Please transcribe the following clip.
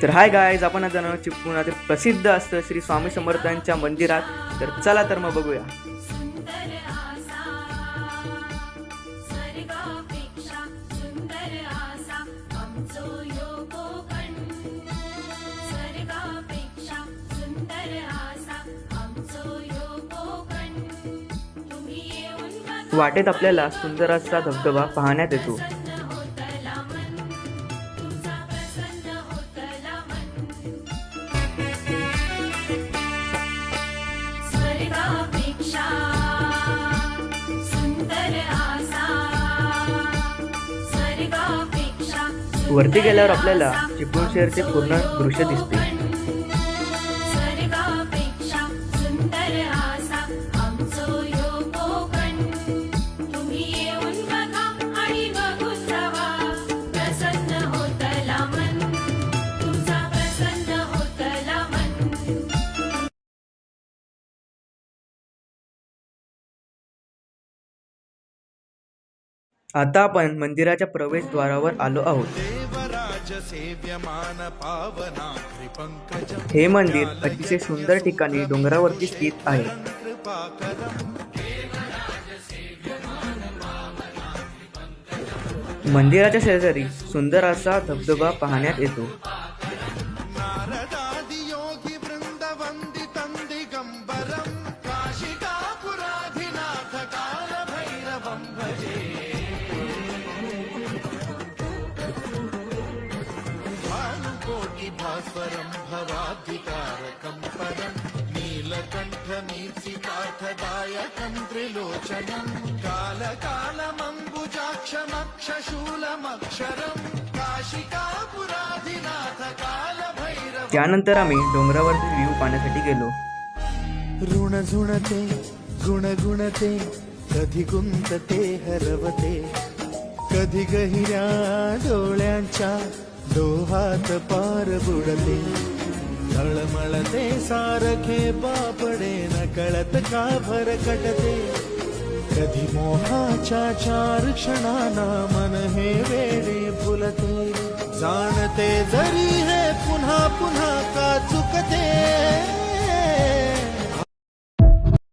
तर hi guys, आपण आज जाणार चिपळूणातील प्रसिद्ध असतं श्री स्वामी समर्थांच्या मंदिरात. तर चला तर मग बघूया. वाटेत आपल्याला सुंदर असा धबधबा पाहण्यात येतो. वरती गेल्यावर आपल्याला चिपळूण शहरचे पूर्ण दृश्य दिसते. आता आपण मंदिराच्या प्रवेशद्वारावर आलो आहोत. हे मंदिर अतिशय सुंदर ठिकाणी डोंगरावरती स्थित आहे. मंदिराच्या शेजारी सुंदर असा धबधबा पाहण्यात येतो. भास्वरं भवाब्धिकारकं परं नीलकण्ठमीर्तिकाठदायकं त्रिलोचनं कालकालमम्बुजाक्षमक्षशूलमक्षरं काशिकापुराधिनाथ कालभैरव. त्यानंतर आम्ही डोंगरावरती व्ह्यू पाहण्यासाठी गेलो. ऋण झुणते गुणगुणते कधी गुंतते हरवते, कधी गहिऱ्या डोळ्यांच्या डोहात पार बुडते, तळमळते सारखे बापडे न कळत का भरकटते, कधी मोहाच्या चार क्षणांना मन हे वेडे फुलते, जाणते जरी